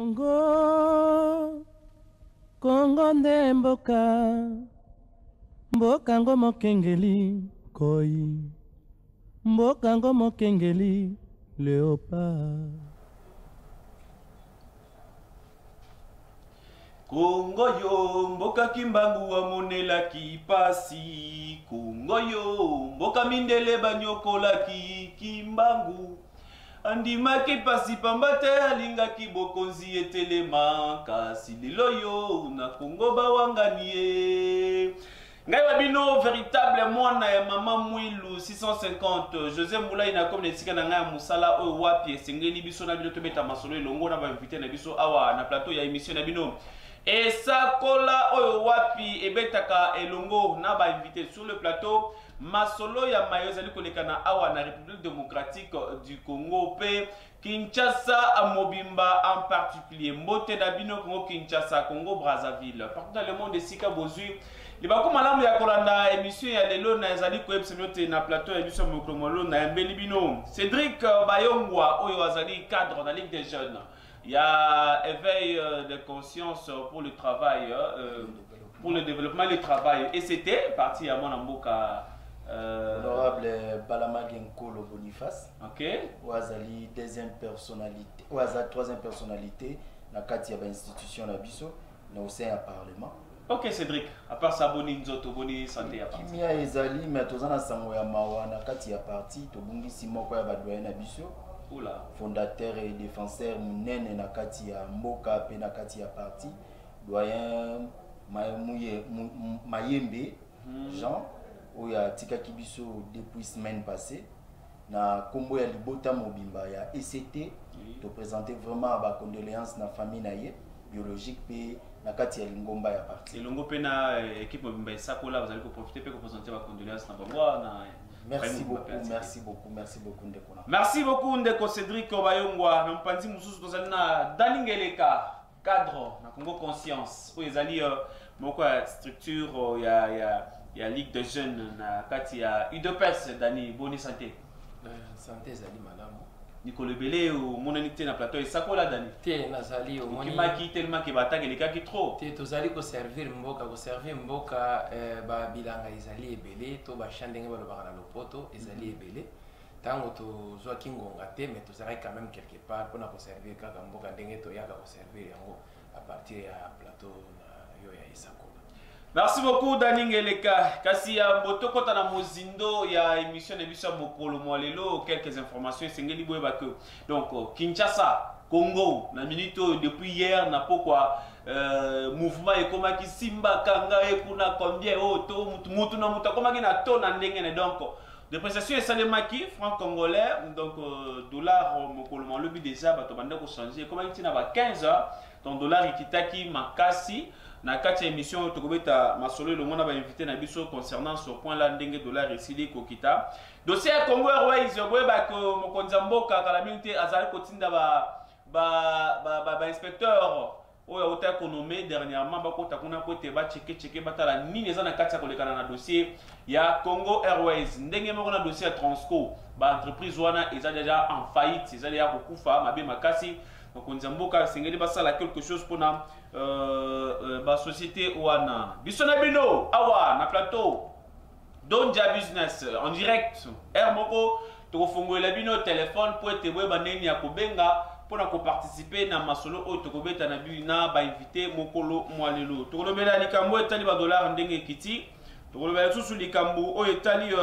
Congo, Congo nde mboka, mboka ngo mokengeli koi, mboka ngo mokengeli léopard. Congo yo, mboka kimbangu wa monela kipasi. Congo yo, mboka mindele banyokola kimbangu. Andima kipasi pambate alinga kibokonzi etelema. Kasi lelo yo, na Congo bawanganie. Ngai wabino véritable mwana ya mama Mwilu 650 José Moulay na comme netika na ngai musala oyo wapi esengeli biso na bino tobeta masolo elongo na ba invité na biso awa na plateau ya émission na bino. Esakola oyo wapi ebetaka elongo na ba invité sur le plateau masolo ya mayo ezali kolekana awa na République démocratique du Congo pe Kinshasa à Mobimba en particulier mbote na bino Congo Kinshasa Congo Brazzaville partout dans le monde esika bozui libako malamu ya kolanda émission ya lelo na ezali ko episode na plateau ya émission mokromolo na yambeli bino Cédric Bayongwa oyo azali cadre dans la Ligue des jeunes. Il y a éveil de conscience pour le travail, pour le développement du travail. Et c'était parti à mon amboka. Honorable Balama Genkolo Boniface. Ok. Ouazali deuxième personnalité, Ouazali troisième personnalité. Na kati ya institution na biso, na au sein du Parlement. Ok Cédric. À part ça, boni nzoto, boni santé à parti. Kimia ezali, mais tozana sango ya mawa na kati ya parti, tobungi simoko ya badoyen na biso. Oula. Fondateur et défenseur munene na kati ya mboka pe na kati ya parti doyen Mayembe Jean oya tika kibiso depuis semaine passée na kombo ya libota mobimba ya ECT to présenter vraiment ba condoléances na famille na ye biologique pe na kati ya lingomba ya parti elongo pe na équipe mobimba esakola vous allez profiter pe ko présenter ba condoléances na bango na. Merci beaucoup, merci beaucoup, merci beaucoup Ndeko. Merci beaucoup Ndeko Cédric Bayongwa. Na mpanzi mususu tozali na Dani Ngeleka cadre na Congo Conscience. Po ezali moko structure ya Ligue des jeunes na kati ya UDPS Dani boni santé. Santé ezali malamu. Nicolas Belé ou monanité na plateau esakola Dani. Te nazali au moni. Kimaki tellement que batageleka ki trop. Te tozali ko servir mboka ba bilanga ezali ebele to ba chandenge ba lobaka na lopoto ezali ebele. Tango to zwa kingonga te mais tozali quand même quelque part pour na ko servir kaka mboka ndenge to yaka ko servir yango à partir ya plateau na yo ya esakola. Merci beaucoup Dani Ngeleka. Kasi ya mboto kota na mozindo ya émission émission mokolo mwalelo quelques informations sengeli boyeba que donc Kinshasa Congo na minute depuis hier na pourquoi mouvement ekomaki simba kanga ekuna combien auto mutu na mutu komaki na to na ndenge donc dépréciation esalemaki franc congolais donc dollar mokolo le but déjà bato banda ko changer komaki tina ba 15 donc dollar ikitaki makasi na kati ya émission tokobeta masolo le monde va inviter na biso concernant ce point là ndenge dollar esili kokita dossier ya Congo Airways boyeba ko mokonza mboka kala minute azali kotinda ba inspecteur oyo ota konomé dernièrement bakota kuna kote ba cheke batala nini eza na kati ya kolekana na dossier ya Congo Airways ndenge moko na dossier ya Transco ba entreprise wana eza déjà en faillite eza ya kokufa mabe makasi donc on mboka sengeli basala quelque chose pour na ba société wana bisona bino awa na plateau Donja Business en direct moko to fongola bino téléphone pour te weba neni ya kobenga pour na ko participer na masolo o to kobeta na bina ba inviter mokolo mwalelo to kolobela likambo etali ba dollar ndenge kiti to kolobela susu likambo o etali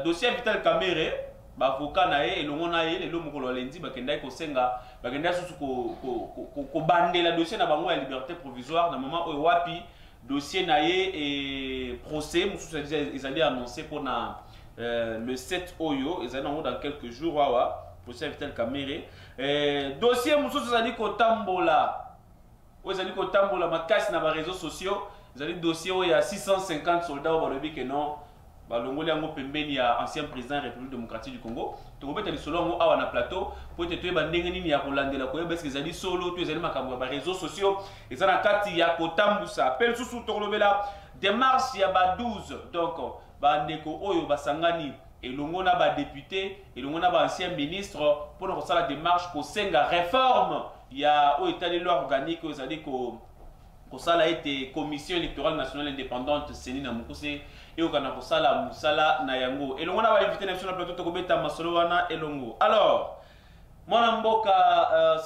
dossier Vital Kamerhe ba avocat na ye elongo na ye lelo mokolo lendi bakenda ko senga bakenda susu ko bandela dossier na bango ya liberté provisoire na moment o wapi dossier na ye et procès mususu ezali annoncé pour na le 7 oyo ezali dans quelques jours wawa procès Vital Kamerhe dossier mususu ezali ko tambola makasi na ba réseaux sociaux ezali dossier oyo ya 650 soldats au balobi que non balongoli yango pembeni ya ancien président République démocratique du Congo tokobeta lisolo yango awa na plateau po ete toyeba ndenge nini ya kolandela koyeba eske ezali solo to ezali makambo ya ba réseaux sociaux eza na kati ya kotambusa pe lisusu tokolobela démarche ya ba 12 donc bandeko oyo basangani elongo na ba député elongo na ba ancien ministre pour na kosala démarche kosenga réforme il y a une loi organique où ça dit que ça a été commission électorale nationale indépendante seni na mukuse et au kana kosala musala na yango et on a invité national plateau to kobeta masolo wana elongo. Alors mon mboka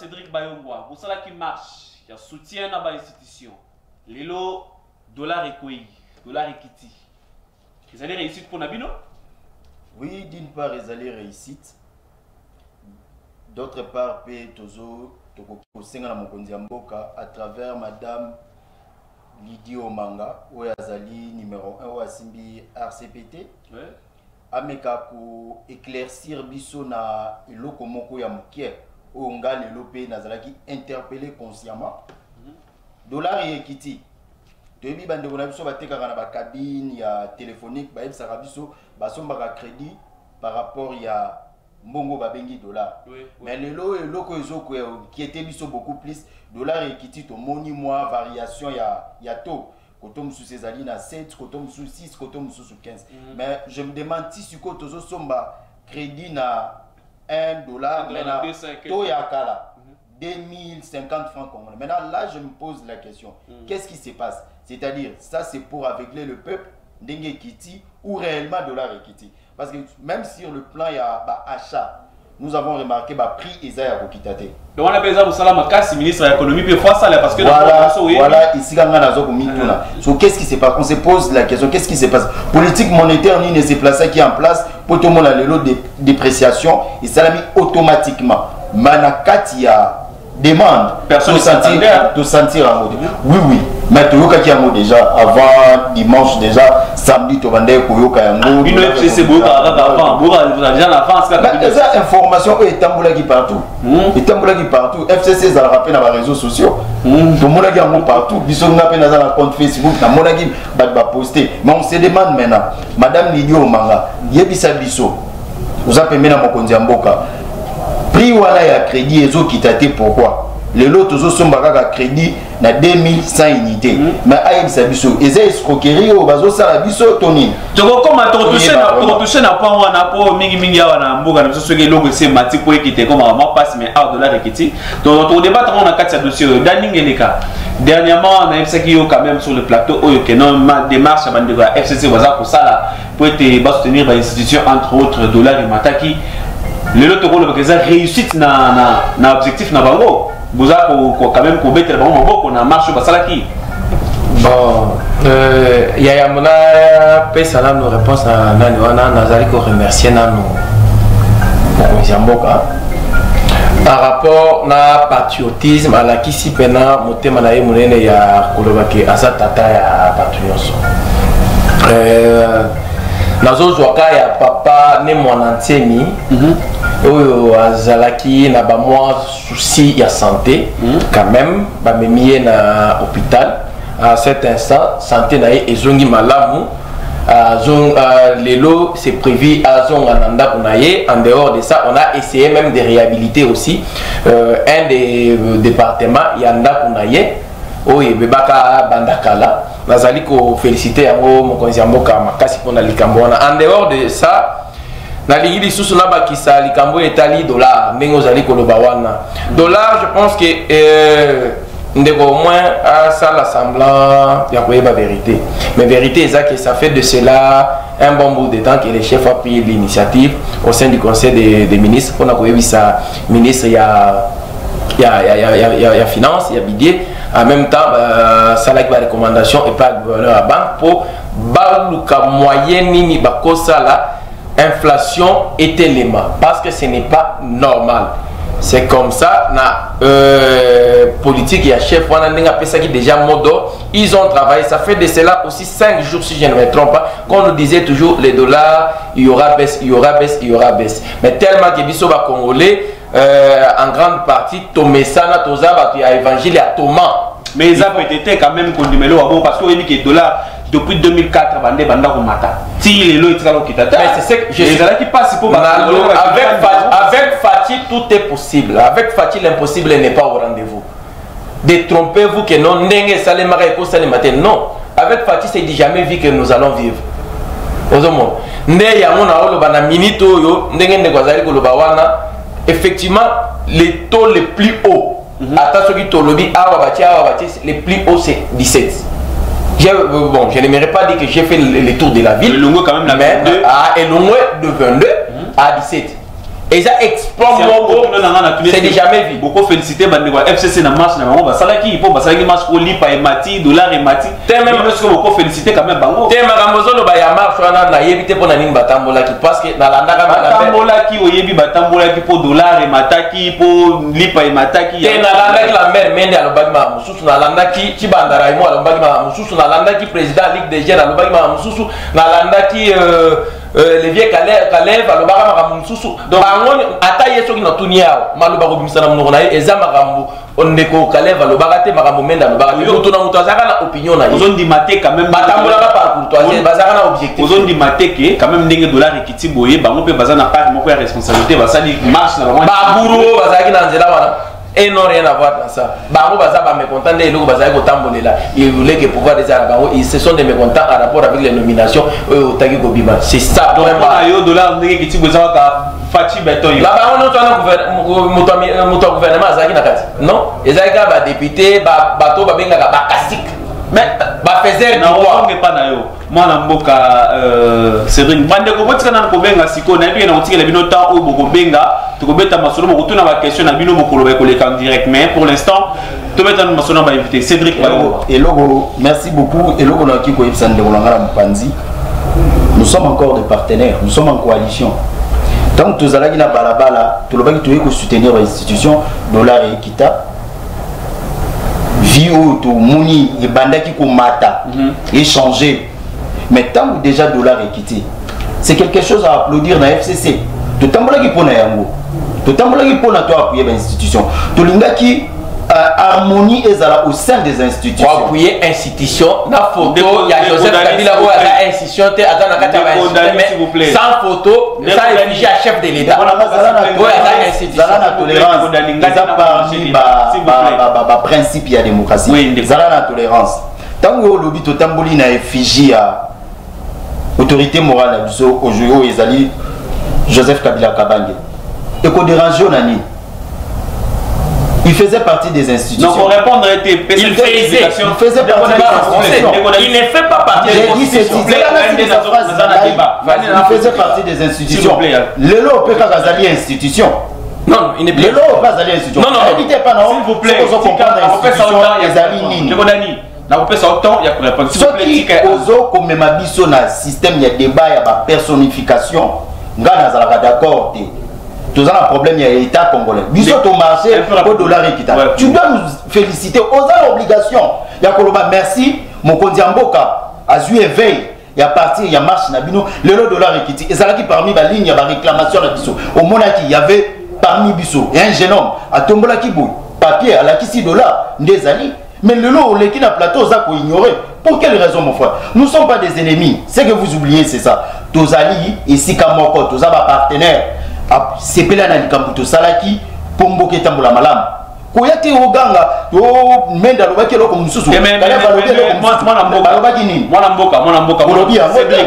Cédric Bayongwa musala qui marche il y a soutien na ba institution lelo dollar ekoi dollar ekiti ils allaient réussite pour Nabino. Oui, d'une part ils allaient réussite, d'autre part pe tozo toko senga na mokonzi ya mboka à travers madame Lydie Omanga, où Azali numéro 1 ou Asimbi RCPT. Ouais. Ameka ko éclaircir biso na eloko moko ya mukie o nga lelo pe nazalaki interpeller consciemment. Dollar ekiti. Toyebi bande bona biso batekaka na ba cabine ya téléphonique ba ebisaka biso basombaka crédit par rapport ya mbongo babengi dollar. Oui, oui. Mais lelo eloko ezoko qui était biso beaucoup plus dollar ekiti to moni mois variation ya taux kotom sous ces ali na 7 kotom sous 6 kotom sous 15. Mais je me demande si suko tozo somba crédit na 1 dollar maintenant taux ya kala 2050 francs congolais. Maintenant là je me pose la question, qu'est-ce qui se passe? C'est-à-dire ça c'est pour aveugler le peuple ndenge kiti ou réellement dollar ekiti? Parce que même sur le plan ya ba achat, nous avons remarqué le prix Isaiah Kokitate. Donc on appelle ça pour ça la ministre de l'économie peut faire ça parce que voilà ici quand on a mituna. So qu'est-ce qui se passe? On se pose la question, qu'est-ce qui se passe? Politique monétaire ni ne se place qui est en place pour tout le monde a le lot de dépréciation et ça l'a mis automatiquement. Manakati a demande personne de sentir en mode. Oui. Mais tu as déjà avant dimanche déjà samedi tu vendais koyoka yango. Une FCC boka avant déjà la France là. Les informations est tamboulaki partout. Et tamboulaki partout. FCC ça le rappelle dans les réseaux sociaux. Tout le monde a yango partout. Biso na pe na compte Facebook na monaki ba poster. Mais on se demande maintenant madame Lydie Omanga, yebisa biso. Vous avez mis na mokonzi ya mboka. Prix wala ya crédit ezo kitate pourquoi? Le lot toujours sont bagaga crédit na 2100 unités. Mais aïe sabiso, eza escroquerie au bazo sala biso toni. Toko comme toucher na pas wana po mingi wana mboka na biso soki logo c'est mati po ekite comme ma passe mais hors de la rekiti. Donc on débat on a quatre dossiers daningeleka. Dernièrement on a eu yo quand même sur le plateau oyo que non ma démarche à bande FCC waza ko sala pour être soutenir ba institution entre autres dollar et mataki. Le lot toko le bageza réussite na objectif na bango. Vous avez quand même combattre beaucoup na marche basalaki. Bon, Yaya Mona peut ça nos réponses à nani wana nazali ko remercier nanu Mboka par rapport na patriotisme à la kisi pena motema na ye munene ya kolobaki asa tata ya patriotisme. Nazo zwaka ya papa ne mwanantiemi oyo azalaki na ba moi souci ya santé quand même ba memie na hôpital à cet instant santé na ezongi malamu lelo c'est prévu à zongananda kunaye. En dehors de ça on a essayé même de réhabiliter aussi un des départements yanda kunaye oyo bebaka bandakala nazali ko féliciter yango mokonzi mboka makasi pona likambo wana. En dehors de ça na lingili susu na bakisa likambo etali dollar ndenge ozali koloba wana dollar. Je pense que ndeko au moins à ça l'assemblant ya koyeba vérité, mais vérité est que ça fait de cela un bon bout de temps que le chef a pris l'initiative au sein du conseil des ministres pour koyebi sa ministre ya finance ya budget en même temps ça la recommandation et pas gouverneur à banque pour baluka moyenne nini bakosa la inflation est élément parce que ce n'est pas normal. C'est comme ça na politique et chef wana ndinga pesa qui déjà modo ils ont travaillé. Ça fait de cela aussi 5 jours si je ne me trompe pas qu'on nous disait toujours les dollars il y aura baisse, il y aura baisse, il y aura baisse. Mais tellement que biso ba congolais en grande partie tomé ça na toza ba tu évangile à Thomas. Mais ils ont peut-être quand même condamné parce que les dollars depuis 2004 bande banda ko mata. Si les lois étaient qui t'attendent. Mais c'est ce que je sais qui passe pour avec Fatih tout est possible. Avec Fatih l'impossible n'est pas au rendez-vous. Détrompez-vous que non ndenge salemara et ko salemate non. Avec Fatih c'est jamais vu que nous allons vivre. Ozomo. Nde ya mona olo bana minito yo ndenge ndeko azali ko loba wana effectivement les taux les plus hauts attends ce qui tolobi les plus hauts c'est 17. Bon, je n'aimerais pas dire que j'ai fait les tours de la ville. Le Longo quand même la 22. Et le Longo de 22 à 17. Et ça exploite c'est déjà jamais vu. Beaucoup félicité FCC na marche na bango basalaki po basalaki marche pour lipa et mati dollar et mati. Même parce que beaucoup félicité quand même bango. Te makambo zo ba ya marche wana na yebite po na nini batambola ki parce que na landa ka batambola ki oyebi batambola ki po dollar et mataki po lipa et mataki. Te na landa ki la mère mende alobaki ma mususu na landa ki Chibandara imo alobaki ma mususu na landa ki président Ligue des Jeunes alobaki ma mususu na landa ki les vieux Caleb alobaka makambo mususu. Donc ata yeso ki na tuniao maloba ko bimisana mnoko na eza makambo ondeko Caleb alobaka te makambo mende alobaka te mutu na mutu azaka na opinion na ye. Ozondi mate quand même batambola ka par courtoisie bazaka na objectif. Ozondi mate ke quand même ndenge dollar ekiti boye bango pe bazana part moko ya responsabilité basali marche na bango baburo bazaki na nzela wana. Et non, rien à voir dans ça. Bango baza ba mécontent de l'eau baza ko tambolela. Ils voulaient que pouvoir des bango ils se sont des mécontents en rapport avec les nominations au Tagi Kobima. C'est ça vraiment. Ayo dollar ndenge kiti boza ka Fachi Beton. Là ba on tona gouvernement azaki na kati. Non, ezaka ba député bato ba benga ba kasik. Mais ba faisait na on pas na yo. Mwana mboka Cédric bande ko botika na ko benga siko na bi na otikela bino temps o boko benga to ko beta masolo mo tuna ba question na bino mokolo ba ko le kan direct mais pour l'instant to beta na masolo ba invité Cédric Bayo. Et logo merci beaucoup et logo na ki ko yebisa ndeko na ngala mpanzi. Nous sommes encore des partenaires, nous sommes en coalition. Tant que tozalaki na balabala to lobaki to yeko soutenir les institutions dollar et Kita Vio to moni et bandaki ko mata échanger. Mais tant que déjà dollar est quitté, c'est quelque chose à applaudir dans la FCC. Tout tambola qui pona yango, tout tambola qui pona toi appuyer l'institution. Tout linga qui harmonie est au sein des institutions. Pour appuyer institution, na photo, il y a Joseph Kabila ou à la institution, à la mais sans photo, sans effigie à chef de l'État. Zala na tolérance, ça parmi ba principe ya démocratie. Zala na tolérance. Tant que lobby to tamboli na effigie à autorité morale à aujourd'hui ezali Joseph Kabila Kabange. Et qu'on dérange nani. Il faisait partie des institutions. Donc pour répondre à tes il faisait partie des institutions. Il ne fait pas partie des institutions. Il faisait partie des institutions. Le lot peut pas aller institution. Non, il n'est pas. Le lot pas aller institution. Non, non. N'hésitez pas non. S'il vous plaît. On comprendre institution ezali nini. Na kopesa autant ya ko répondre. S'il vous plaît. Ozo comme ma biso na système ya débat ya ba personnification. Ngana zalaka d'accord te. Tous un problème, il y a l'État congolais. Biso ton marché au dollar et quitta. Tu dois nous féliciter. Aux obligations. Il y a Koloba, merci. Mon Kondiamboka a joué veille. Il y a parti, il y a marche Nabino. Le dollar et quitta. Et ça qui parmi la ligne, il y a la réclamation de Biso. Au Monaki, il y avait parmi Biso et un jeune homme à Tombola Kibou. Papier à la Kissi dollar. Ndezali. Mais le lot, les qui n'a plateau, ça qu'on ignorer. Pour quelle raison, mon frère? Nous ne sommes pas des ennemis. Ce que vous oubliez, c'est ça. Tozali et Sikamoko, tous les partenaires. C'est pela na likambuto salaki pombo ketambola malam koyate oganga to menda lobaki loko mususu mwana mboka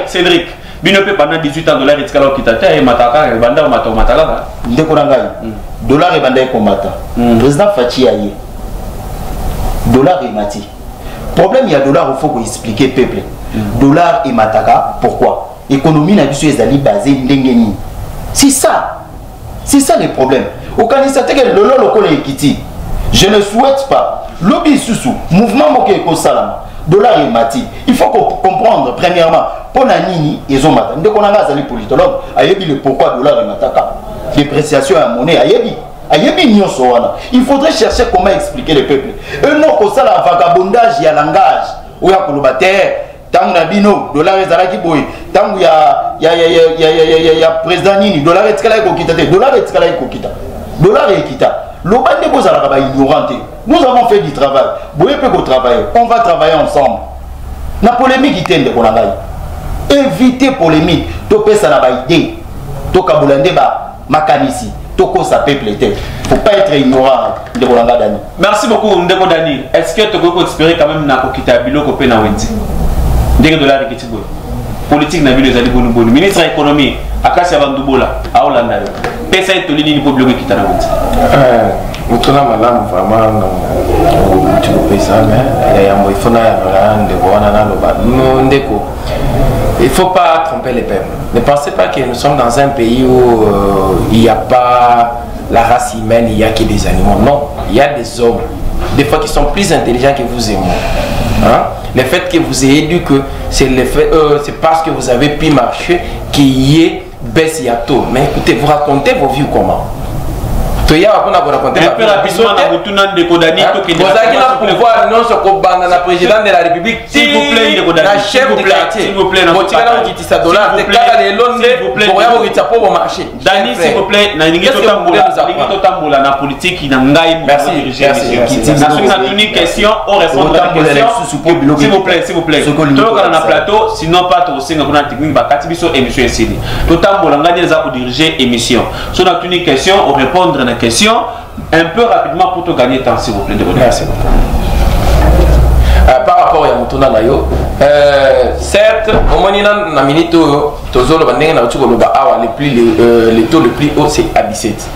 Cédric bino pe pendant 18 ans dollar etikala okitata e mataka e banda mataka ndeko na ngai dollar e banda e komata président Fachi aye dollar e mati problème il y a dollar il faut ko expliquer peuple dollar e mataka pourquoi économie na biso ezali basée ndengeni. C'est ça le problème. Au Canada, le lolo Ekiti. Je ne souhaite pas. Lobby sous mouvement moké ko salama. Dollar et mati. Il faut comprendre premièrement. Pour Nini, ils ont matin. Dès qu'on a les politologues, ayebi le pourquoi dollar et mataka. Dépréciation à monnaie, ayebi. Ayebi nyon soana. Il faudrait chercher comment expliquer le peuple. Un non ko sala vagabondage et langage. Ou ya kolobater. Tant na bino dollar ezalaki boy tant ya président nini dollar etikala ko kita te dollar etikala ko kita dollar ekita lobande bozala ba ignorante. Nous avons fait du travail boye pe ko travailler on va travailler ensemble na polémique itende ko ngai éviter polémique to pesa na ba idée to kabulande ba makanisi to ko sa peuple te faut pas être ignorant de Bolanga Dani. Merci beaucoup Ndeko Dani. Est-ce que tu peux espérer quand même na ko kita biloko pe na wendi ndenge dollar ekiti boy politique na bino ezali bonu ministre de l'économie akasi abandubola aolanda yo pesa etoli nini po biloko ekita na wendi Mutuna malam vraiment tu peux ça mais il faut il faut pas tromper les peuples. Ne pensez pas que nous sommes dans un pays où il n'y a pas la race humaine, il n'y a que des animaux. Non, il y a des hommes, des fois qui sont plus intelligents que vous et moi. Hein? Le fait que vous ayez dit que c'est parce que vous avez pu marcher qu'il y ait baisse yato. Mais écoutez, vous racontez vos vies comment? Un peu rapidement, pouvoir non se combattre la présidente de la République, s'il vous plaît, la chef du quartier, s'il vous plaît, s'il vous plaît, Dani, s'il vous plaît, la politique qui n'a une question, on répond à la question. S'il vous plaît, s'il vous plaît. Tout le plateau, sinon pas trop, c'est une technique, émission ici. Tout le monde a diriger émission. Si on a une question, on répondre à la question un peu rapidement pour te gagner temps, s'il vous plaît. Merci. Par rapport à Mutuna Nayo, certes, au moins na minute le taux le plus haut c'est à 17.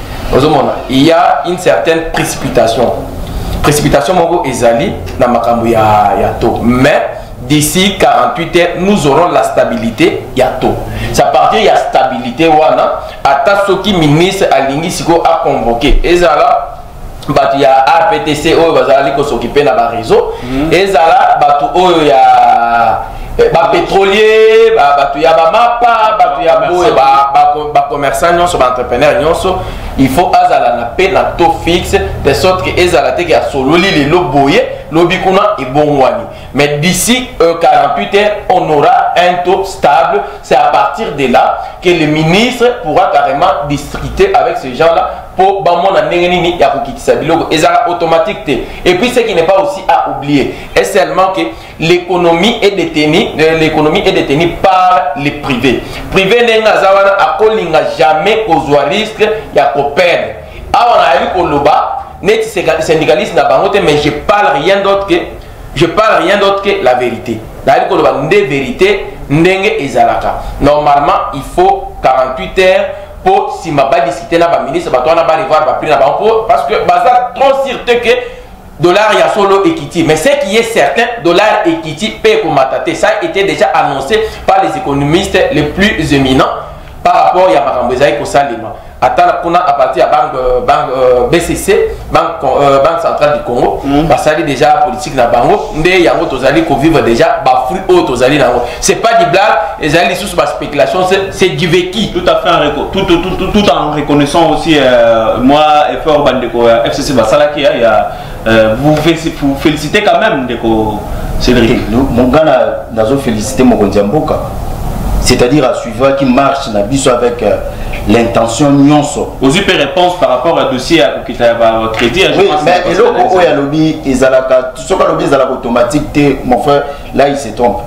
Il y a une certaine précipitation. Précipitation mongo ezali na makambo ya taux. Mais d'ici 48 heures, nous aurons la stabilité yato. C'est à partir de la stabilité wana ata soki ministre alingi siko a convoqué. Ezala batu ya APTC oyo bazali ko s'occuper na ba réseau. Ezala batu oyo ya ba pétrolier, batu ya ba mapa, batu ya ba commerçant nyonso, ba entrepreneur nyonso. Il faut azala na paix na taux fixe de sorte que ezala te ya sololi le loboye lobikuna et bonwani. Mais d'ici 48 heures, on aura un taux stable. C'est à partir de là que le ministre pourra carrément discuter avec ces gens-là pour automatique. Et puis ce qui n'est pas aussi à oublier, est seulement que l'économie est détenue par les privés. Privé n'a jamais causé risque il y a qu'on perdre. Alors on a eu net syndicaliste mais je parle rien d'autre que la vérité. Vérité, normalement, il faut 48 heures pour si ma discuter na ministre, parce que trop certain que dollar y a solo equity. Mais ce qui est certain, dollar equity paye pour matater. Ça a été déjà annoncé par les économistes les plus éminents par rapport à Makambezaï pour Salima. À partir de la banque BCC, Banque centrale du Congo, parce que déjà la politique na bango, mais il y a d'autres qui vivent déjà fruit autres alliés. C'est pas du blague, les alliés sous la spéculation, c'est du vécu. Tout à fait, tout en reconnaissant aussi moi effort bandeko FCC Basala qui a vous félicitez quand même Ndeko Cédric. Mon gars n'a félicité mon Kondiamboka. C'est-à-dire à suivre qui marche na biso avec l'intention nyonso. Aux réponse par rapport à dossier à crédit. Oui, mais et l'autre oya lobby ezalaka tout ce que lobby ezalaka automatique mon frère là il se trompe.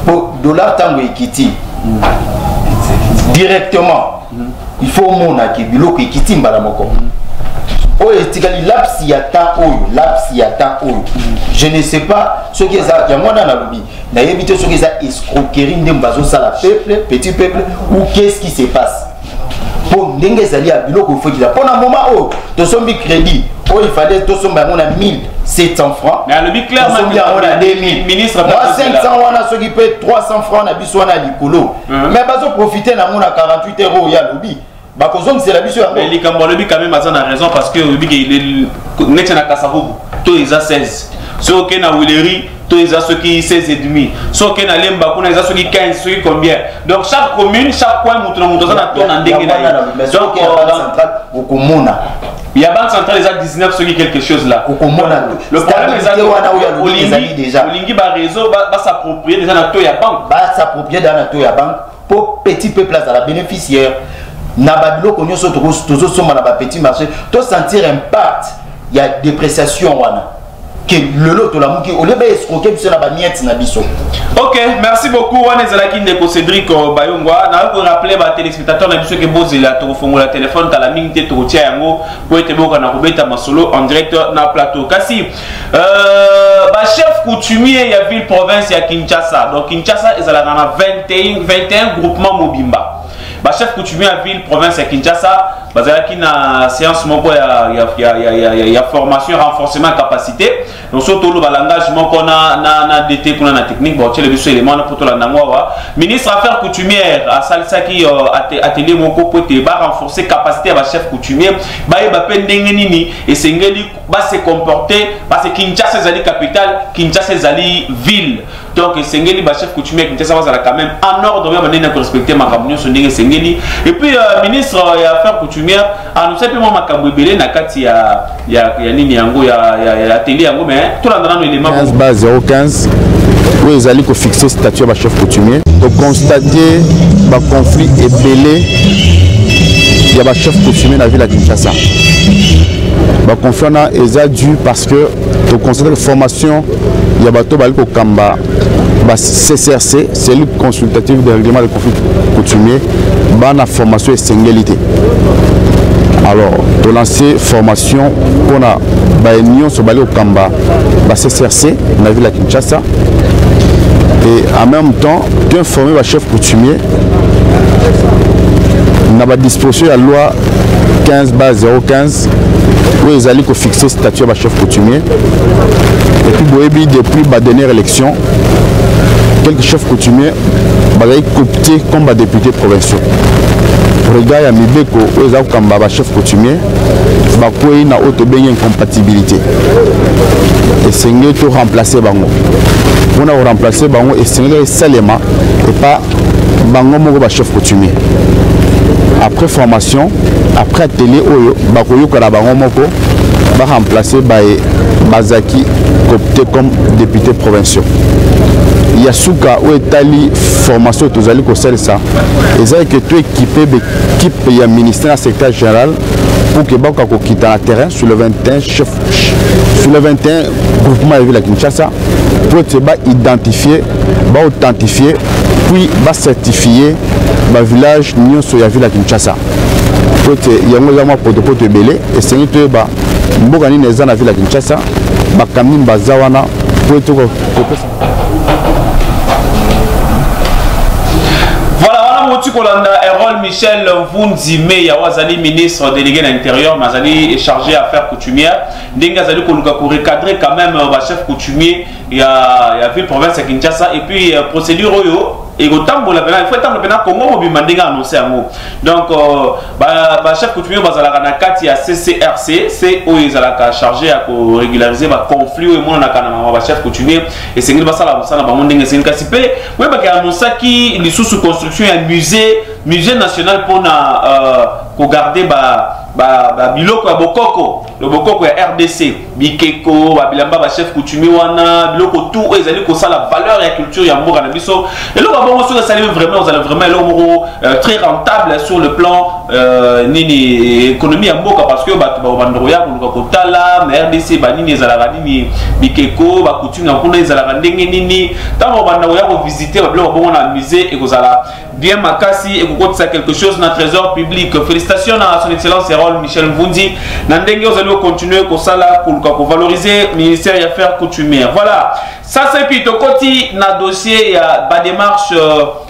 Pour dollar tango equity directement il faut mona ke biloko equity mbala moko. Oyo etikali lapsi ya temps oyo je ne sais pas ce qui est ça ya mwana na lobby na éviter ce qui est ça escroquerie ndembazo sala peuple petit peuple ou qu'est-ce qui se passe pour ndenge zali ya biloko faut qu'il a pendant un moment oh to sombi crédit oh il fallait to somba mona 1700 francs mais le but clairement on a 2000 ministre moi 500 wana ceux qui paient 300 francs na biso wana likolo mais bazo profiter na mona 48 € ya lobby. C'est la mission. Mais les Cambodgiens quand même a raison parce que le il est na Kasavubu, tous ils a 16. Ceux qui na Willery, tous ils a ceux qui 16 et demi. Ceux qui na Lemba, ils a ceux qui 15, ceux qui combien. Donc chaque commune, chaque coin montre ça na ton en dégué. Donc il y a banque centrale ils a 19 ceux qui quelque chose là. Le problème c'est que Olingi ba réseau va s'approprier déjà na to ya banque. Va s'approprier dans na to ya banque pour petit peuple à la bénéficiaire. Nababilo konyo so tozo soma na ba petit marché to sentir impact il y a dépréciation wana que le lot to la muki au lieu escroquer biso na ba miette na biso. OK, merci beaucoup wana zalaki ndeko Cédric Bayongwa na ko rappeler ba téléspectateurs na biso ke bozela to fongola téléphone ta la minute to tia yango po ete boka na kobeta masolo en direct na plateau kasi ba chef coutumier ya ville province ya Kinshasa. Donc Kinshasa ezala na 21 groupement mobimba. Chef coutumier à ville province à Kinshasa bazalaki na séance moko ya formation renforcement capacité donc surtout le langage moko na DT pour la technique bon tele biso élément pour to la ndangwa ministre affaires coutumières a salisaki atelier moko pour te ba renforcer capacité à chef coutumier ba e ba pendenge nini et sengeli ba se comporter parce que Kinshasa zali capitale Kinshasa zali ville donc sengeli ba chef coutumier Kinshasa va quand même en ordre bien mener pour respecter ma communion son ndenge sengeli et puis ministre ya affaires coutumières annoncer pe ma makambo ebele na kati ya nini yango ya atelier yango mais tout la ndana élément 15 base 015 où ils allaient fixer statut à chef coutumier donc constater ba conflit ebele il y a ba chef coutumier dans la ville de Kinshasa. Ba conflit na est dû parce que to constater la formation il y a bato bali ko kamba ba CCRC cellule consultative de règlement des conflits coutumiers ba na formation essentialité. Alors to lancer formation pour na ba union so bali ko kamba ba CCRC na ville de Kinshasa et en même temps tu informer ba chef coutumier na ba disposition la loi 15 base 015 où ils allaient fixer statut à chef coutumier et puis boyebi depuis la dernière élection quelques chefs coutumiers ont coopté comme député provinciaux regard ya mibeko où ils ont comme chef coutumier bakoyi na auto benye incompatibilité et c'est mieux de remplacer bango on a remplacé bango et c'est mieux salema et pas bango moko ba chef coutumier. Après formation, après atelier, bakoyo kala bango moko va remplacer Bazaki copté comme député provincial. Yasuka ou Etali formation tous allez conseiller ça. Et ça que tu équipé l'équipe il y a ministère secrétaire général pour que baka ko quitter le terrain sur le 21 chef sur le 21 groupement de ville à Kinshasa pour te identifier, authentifier puis certifier le village Nyon sur la ville à Kinshasa. Pour te yango pour te belé et c'est nous te ba mboka ni neza na ville à Kinshasa ba kamini bazawana pour te Kolanda Erol Michel Vunzime ya wazali ministre délégué de l'intérieur mazali chargé à faire coutumière denga zali koluka ko recadrer quand même ba chef coutumier ya ville province de Kinshasa et puis procédure oyo et autant la il faut tant pena Congo mobimba denga annoncer yango donc ba chef coutumier bazala na kati ya CCRC c'est oyo ezalaka chargé à ko régulariser ba conflit oyo mona na kana ba chef coutumier et c'est ngili basala basala ba mondenga c'est kasi pe we ba ka annoncer ki li sous construction ya musée national pour garder biloko ya bokoko le bokoko ya RDC bikeko bilamba ba chef coutumier wana biloko tout ezali ko sala valeur ya culture ya mboka na biso et là bon on se salue vraiment vous allez vraiment très rentable sur le plan nini économie ya mboka parce que ba bandoro ya ko tala na RDC ba nini ezala nini bikeko ba coutume na kuna ezala ndenge nini tant bandoro ya ko visiter ba biloko bon na musée et kozala bien makasi et ko ça quelque chose na trésor public. Félicitations à son excellence Erol Michel Mvundi nandenge vous allez continuer ko sala pour valoriser ministère des affaires coutumières. Voilà ça c'est puis to koti na dossier ya ba démarche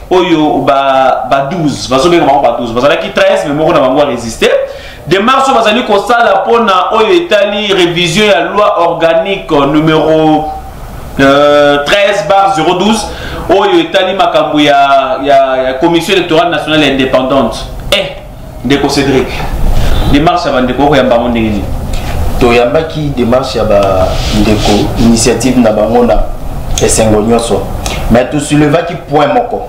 oyo ba 12 bazobenga ba 12 bazala ki 13 mais moko na bango résister démarche bazali ko sala pona oyo etali révision ya loi organique numéro 13/012 oyo etali makambo ya commission électorale nationale indépendante ndeko Cédric démarche ya ndeko ko yamba mondengeni to yamba ki démarche ya ba ndeko initiative na bango na esengo nyonso mais to souleva ki point moko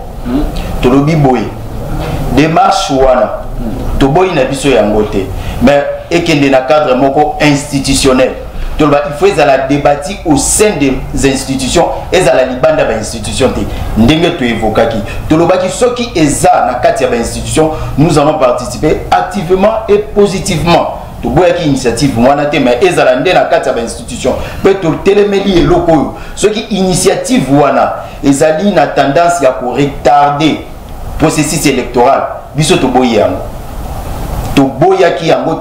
to lobi boy démarche wana to boy na biso yango te mais ekende na cadre moko institutionnel. Il faut la débattre au sein des institutions et à la libanda des institutions. Ndenge tu évoques qui. Tout le baki ce qui est ça na katia des institutions, nous allons participer activement et positivement. Tout boya qui initiative moi na te mais ezala ndé na katia des institutions. Peut tout téléméli et locaux. Ce qui initiative wana ezali na tendance à retarder processus électoral. Biso to boya. Toboya ki yango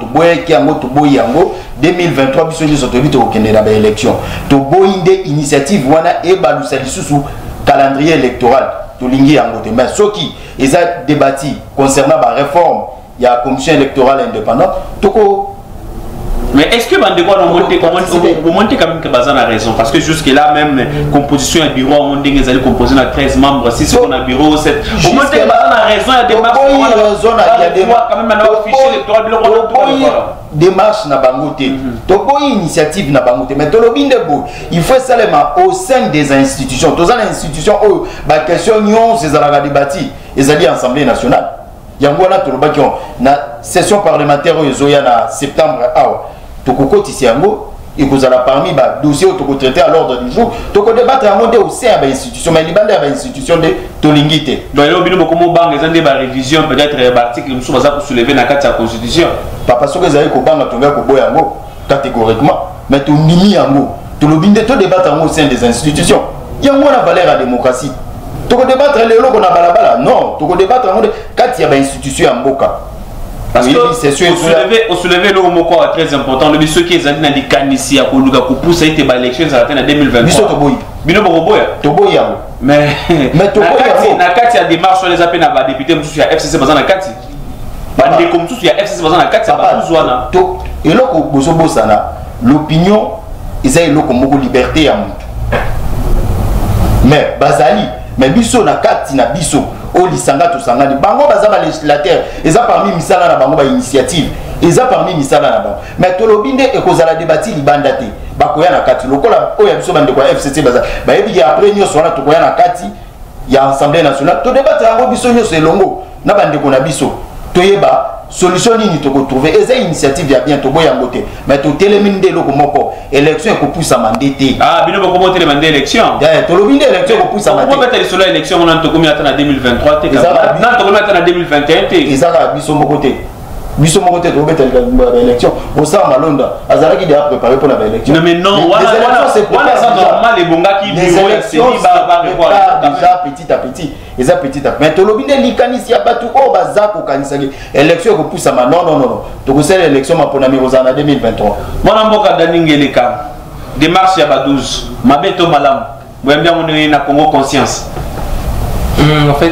2023 biso nyo sotobi to kende na ba élection to boinde initiative wana e balusa lisusu calendrier électoral to lingi yango te mais soki eza débattu concernant ba réforme il y a la commission électorale indépendante. Mais est-ce que Bandeko a monté quand même que Bazan a raison? Parce que jusque-là, même composition à bureau, on dit qu'ils allaient composer à 13 membres, 6 on a bureau, 7. Au moins, Bazan a raison, il y a des marches. Il y a des marches. Quand même, maintenant, fichier électoral, démarche na bangote. Toko initiative na bangote. Mais il faut seulement au sein des institutions. Dans les institutions, la question c'est la débattie. Ils allaient à l'Assemblée nationale. Il y a une session parlementaire en septembre. Toko ici et vous allez parmi les dossiers que vous traitez à l'ordre du jour. Toko débattre au sein de l'institution, mais il y a une institution de Tolingité. Donc, il y a une révision, peut-être l'article que nous avons soulevé dans la Constitution. Pas parce que vous avez catégoriquement, mais tout nimi yango. Tout le binde tout débattre au sein des institutions. Il y a une valeur à la démocratie. Tu peux débattre les lots qu'on a balabala. Non, tu peux débattre quand il y a une institution en Boka. Parce que au soulever le mot très important. Le monsieur qui est allé dans les cannes ici à Koluga pour pousser tes élections ça atteint en 2023. Monsieur Toboy. Bino Boboya. Toboy. Mais Toboy. Na kati ya démarche sur les appels à député monsieur ya FCC bazana kati. Bande comme tout ya FCC bazana kati ça va tout zwana. To et là ko bosobo sana l'opinion ils ont comme liberté à monde. Mais bazali mais biso na kati na biso o lisanga to sanga ni bango bazaba législateur eza parmi misala na bango ba initiative eza parmi misala na bango mais to lobinde e kozala debati libanda te bakoya na kati lokola o ya biso bande kwa FCC baza ba yebi ya après nyo sona to koya na kati ya Assemblée nationale to débattre yango biso nyo selongo na bande ko na biso to yeba solution nini to trouver eza initiative ya bien to boya ngote mais to teleminde loko moko élection ko poussa mandete bino bako mo teleminde élection to lobinde élection ko poussa mandete ko mettre sur l'élection on to komi atana 2023 te na to komi atana 2021 te ezaka biso moko te biso moko te to mettre l'élection au sang malonda azala qui déjà préparé pour la élection non mais non voilà ça normal les bonga qui bureau ya seni ba déjà petit à petit eza petit à petit mais to lobinde likanisi ya batu o bazako kanisa élection ko poussa ma non to ko sel élection ma pona mirozana 2023 mwana mboka daningeleka démarche ya ba 12 mabeto malam boyambia moni na Congo conscience en fait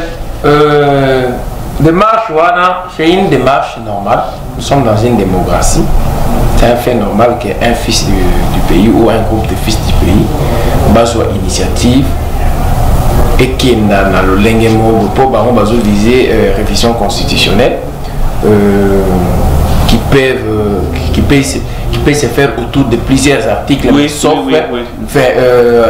démarche wana c'est une démarche normale. Nous sommes dans une démocratie. C'est un fait normal qu'un fils du pays ou un groupe de fils du pays base initiative et qui n'a le lengemo pour viser révision constitutionnelle qui peut se faire autour de plusieurs articles, sauf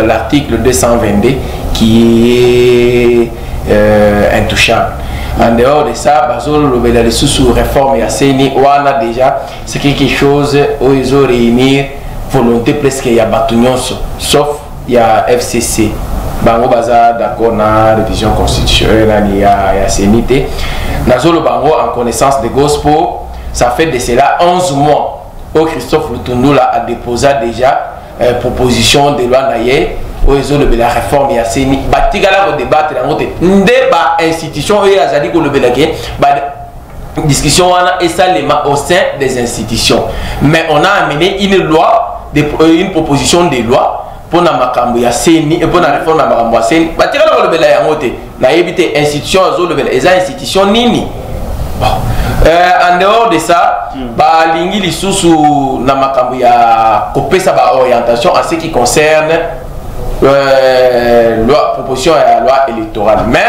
l'article 222 qui est intouchable. En dehors de ça, le sous réforme et CENI, on a déjà, c'est quelque chose où ils ont réuni volonté presque il y a Batunion, sauf il y a FCC. Bango baza d'accord na révision constitutionnelle, il y a CENI. Nazolo Bango en connaissance de gospel, ça fait de cela 11 mois où Christophe Lutundu a déposé déjà proposition de loi naïe. Oizo le la réforme ya seni batigala ko débattre na ngote ndeba institution et azali ko le belake ba discussion wana et ça au sein des institutions mais on a amené une loi une proposition de loi pour na makambo ya seni et pour na réforme na makambo ya seni batigala ko le belake ya ngote na yebite institution zo le belake eza institution nini en dehors de ça ba lingi lisusu na makambo ya kopesa ba orientation en ce qui concerne proposition à la loi électorale mais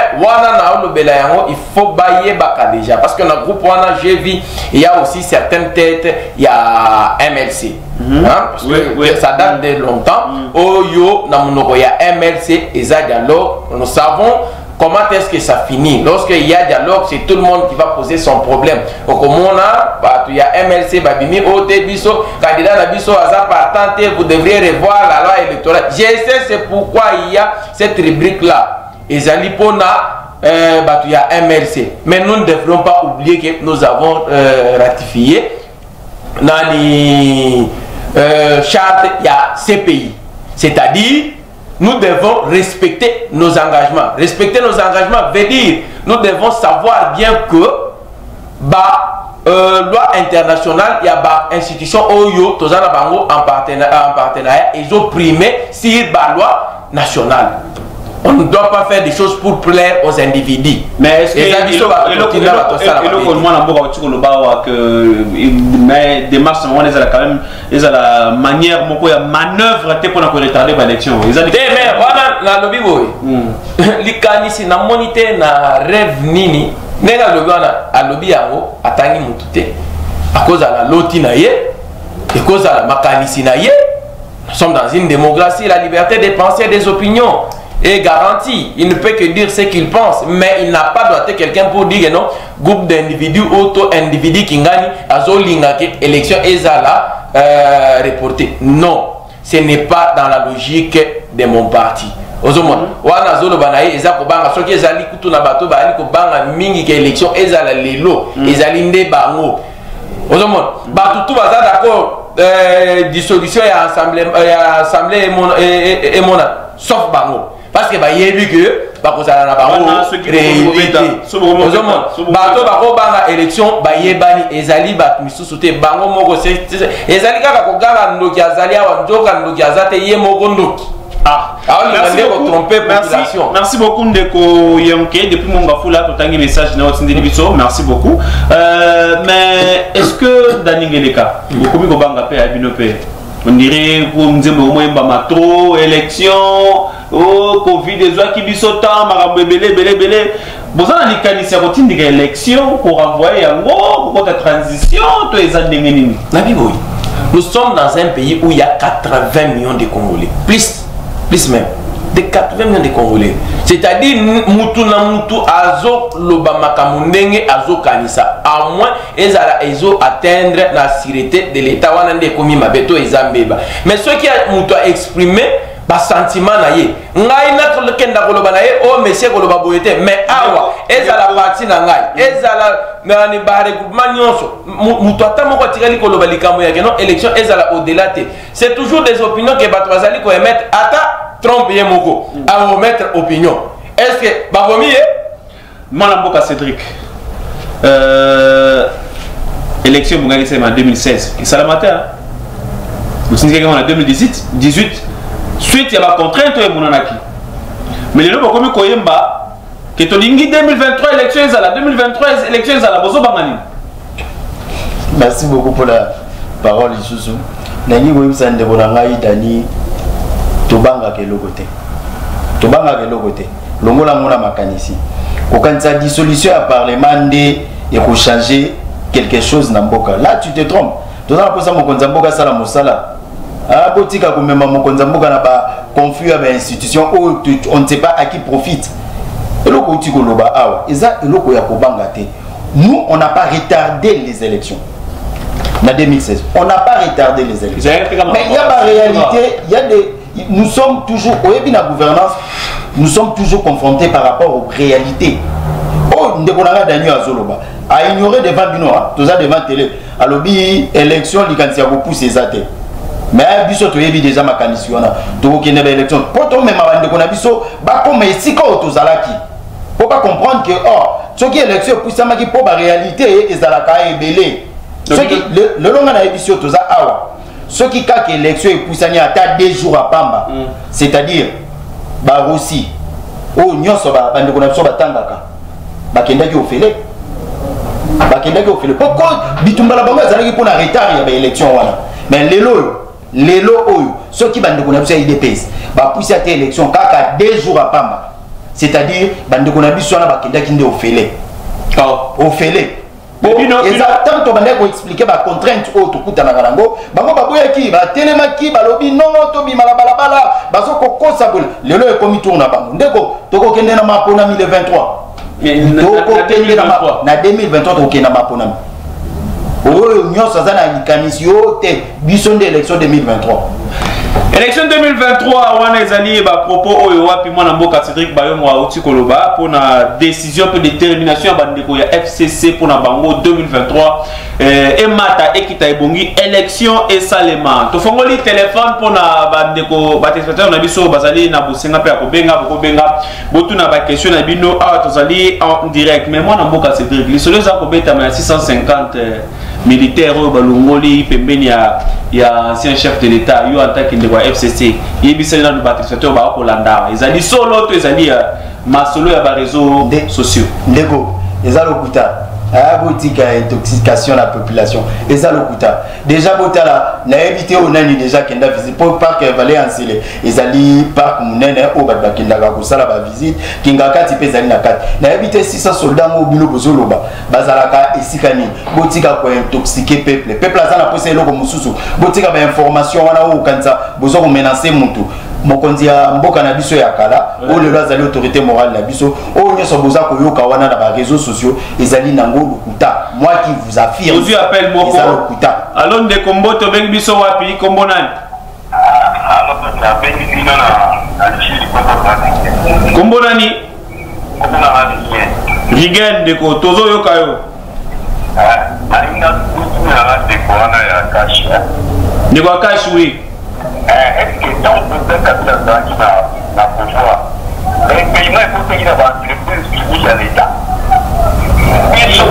il faut bailler baka déjà parce que dans le groupe j'ai vu il y a aussi certaines têtes il y a MLC parce que ça date de longtemps il y a MLC et ça dialogue nous savons comment est-ce que ça finit. Lorsqu'il y a dialogue, c'est tout le monde qui va poser son problème. Donc, comme on a, il y a MLC, Babimi, OT, Bisso, candidat à Bisso, Hazard partant, vous devriez revoir la loi électorale. Je sais c'est pourquoi il y a cette rubrique-là. Et Zalipona, il y a MLC. Mais nous ne devrons pas oublier que nous avons ratifié dans les chartes, il y a CPI. C'est-à-dire, nous devons respecter nos engagements. Respecter nos engagements veut dire nous devons savoir bien que loi internationale, il y a des institutions OYO, en partenariat, ils ont primé sur la loi nationale. On ne doit pas faire des choses pour plaire aux individus. Mais est-ce que mais démarche quand même la manière manœuvre pour retarder l'élection. Mais voilà la lobby boy. Likanisi na monité na rêve nini. Nenga lobby na lobby yango atangi mutute. À cause de la loti na ye, à cause de la makanisi na ye. Nous sommes dans une démocratie, la liberté de penser et des opinions est garantie. Il ne peut que dire ce qu'il pense, mais il n'a pas doigté quelqu'un pour dire que non, groupe d'individus, auto-individus qui gagnent, élection ezala reportée. Non, ce n'est pas dans la logique de mon parti. Ozomon, wana zolo banaye eza ko banga soki ezali kutu na bato ba ali ko banga mingi ke élection ezala lelo, ezali nde bango. Ozomon, bato tout baza d'accord dissolution et assemblée et mon sauf bango parce que bah yebi que bah cause à la bango réalité bato bako banga élection bah yebani ezali bat misusu te bango moko c'est ezali kaka ko gala ndoki azali awa ndoka ndoki azate ye moko ndoki. Merci beaucoup Ndeko Yonke depuis mon gafou là tout un message na otindi biso merci beaucoup mais est-ce que Dani Ngeleka beaucoup mi ko banga pe abinope on dirait pour nzembo moyemba matro élection oh covid ezwa ki biso ta makambo belé bozana likanisi ko tindika élection pour envoyer yango pour ta transition to ezandenge nini na biboyi. Nous sommes dans un pays où il y a 80 millions de Congolais plus même de 80 millions de Congolais. C'est-à-dire mutu na mutu azo lobamaka mundenge azo kanisa à moins ezo atteindre la sûreté de l'état wana nde komi mabeto ezambeba. Mais ce qui a mutu a exprimé ba sentiment na ye ngai na kenda koloba na ye o monsieur koloba boyete mais awa ezala parti na ngai ezala na ni ba regroupement nyonso mutu atamo ko tireli koloba likambo ya keno élection ezala au-delà te. C'est toujours des opinions que bato bazali ko émettre ata Trump et Moko à remettre opinion. Est-ce que Babomi est Malamboka Cédric élection Bungani c'est en 2016 et Salamata vous savez qu'on a 2018 suite il y a la contrainte et Monanaki mais les gens comme Koyemba que Tolingi 2023 élection à la 2023 élection à la Bozo Bangani. Merci beaucoup pour la parole Isusu. Nani Wimsan de Bonangai Dani Tobanga ke logote. Tobanga ke logote. Longola mona makanisi. Aucun sa dissolution à parlement et pour changer quelque chose na mboka. Là tu te trompes. Tu as posé mon konzamboka sala mosala. Ah botika ko mema mon konzamboka na ba confus avec institution où on ne sait pas à qui profite. Et le côté koloba awa. Eza eloko ya kobanga te. Nous on n'a pas retardé les élections. En 2016, on n'a pas retardé les élections. Mais il y a la réalité, il y a des nous sommes toujours, au début de la gouvernance, nous sommes toujours confrontés par rapport aux réalités. Oh, nous devons à ignorer devant Binoa, tout ça devant télé. À l'objet, élection, les candidats vous poussent les athées. Mais biso to yebi déjà ma candidature to ko kende élection poto même avant de biso ba comme ici ko to zalaki faut pas comprendre que oh ce qui élection pousse ma qui pour la réalité et zalaka ebelé ce qui le long na émission to za awa ceux qui kak élection et poussani à 2 jours à Pamba, c'est-à-dire ba Russie oh nyonso ba bande ko na biso batangaka ba kenda ki ofele pourquoi bitumba la bango zalaki pour na retard ya ba élection wana mais lelo oyo ceux qui bande ko na biso IDPS ba pousser à élection kaka 2 jours à Pamba, c'est-à-dire bande ko na biso na ba kenda ki nde ofele tant to bande ko expliquer ba contrainte o to kuta na karango bango baboyaki ba telemaki ba lobi non to bi balabala bazo ko kosa bol lelo e komi tourna bango ndeko to ko kende na mapona 2023 na 2023 to kende na mapona oyo nyosa zana likanisio te biso de élection 2023 élection 2023 wana ezali ba propos oyo wapi mwana mboka Cédric Bayomo auti koloba pour na décision de détermination ya bandeko ya FCC pour na bango 2023 et mata ekita ebongi élection et salema to fongoli téléphone pour na bandeko ba téléspectateurs na biso bazali na bosenga pe akobenga botu na ba question na bino awa tozali en direct mais mwana mboka Cédric lisolo za ko beta ma 650 militaire oyo balongoli pembeni ya ancien chef de l'état yo en tant que ndeko FCC yebisani na batrisateur ba kolanda ezali solo to ezali masolo ya ba réseaux sociaux ndeko ezali okuta abotika intoxication la population eza lokuta déjà botala na éviter onani déjà kenda visite pour parc Vallée Ancele ezali parc munene o ba kenda ka kusala ba visite kinga kati pe ezali na kati na éviter 600 soldats mo bino bozoloba bazalaka esikani botika ko intoxiquer peuple azana posa eloko mususu botika ba information wana o kanza bozo ko menacer mutu mokonzi ya mboka na biso ya kala o lelo azali autorité morale na biso o nyoso boza koyoka wana na ba réseaux sociaux ezali nango lokuta moi qui vous affirme Aujourd'hui appelle moko lokuta alors de kombo to bengi biso wapi kombo nani alors na bengi bino na chili kombo nani Rigel de ko tozo yoka yo aina na de kona ya kashi ni kwa kashi oui est-ce que dans le cadre qui na pouvoir les pays il faut que il va entreprise qui à l'état ils sont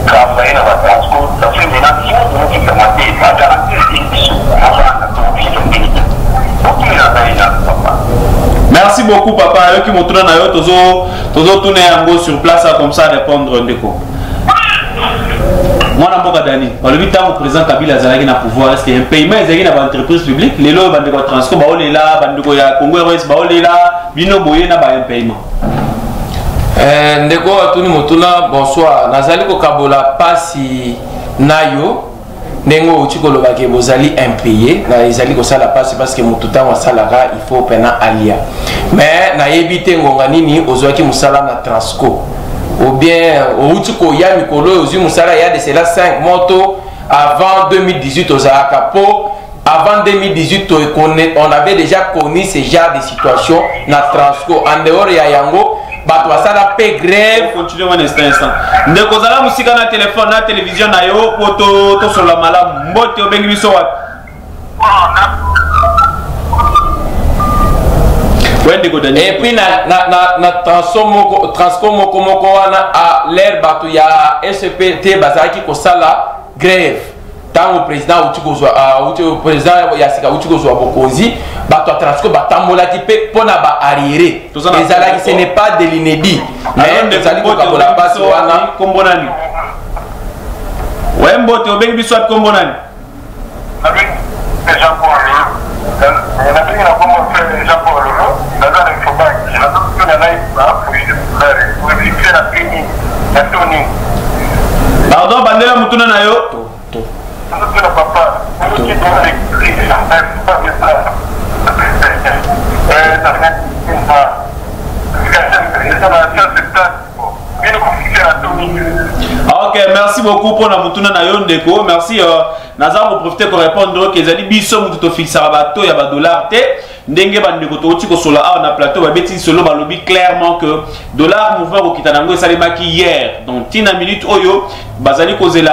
travailler dans la transport ça fait maintenant si on veut commencer à garantir une mission avant merci beaucoup papa yo ki montrer na yo tozo tourner yango sur place comme ça répondre ndeko moi na mboka dani olobi tango président Kabila azalaki na pouvoir est-ce que un paiement ezalaki na ba entreprise publique lelo bandeko transport baolela bandeko ya Congo RS baolela bino boye na ba paiement ndeko atuni motuna bonsoir nazali ko kabola pasi nayo nengo uchikolo bake bozali impayé na ezali ko sala pasi parce que mututa wa salaka il faut pena alia mais na yebite ngonga nini ozwaki musala na Transco ou bien au Tchiko ya mikolo ozu musala ya de cela 5 motos avant 2018 aux Akapo avant 2018 on avait déjà connu ce genre de situation na Transco en dehors ya yango bato basala pe grève continue un instant ndeko zala musika na téléphone na télévision na yo poto to sola malamu mbote obengi biso wapi et puis na Transco moko wana à l'air bato ya SPT bazaki ko sala grève tant au président au président Yasika Uchikozwa Bokonzi bato à Transco batambola ki pe pona ba arriéré ezalaki ce n'est pas de l'inédit mais ezali ko kabola passe wana kombonani ouais mbote obengi biso at kombonani pardon bandela mutuna na yo ok merci beaucoup pour la mutuna na yo ndeko merci naza ko profiter pour répondre que ezali biso mutu to fixera bato ya ba dollar te ndenge bandeko to uti ko sola a na plateau ba beti solo ba lobby clairement que dollar mouvement ko kitana ngo salima ki hier donc tina minute oyo bazali kozela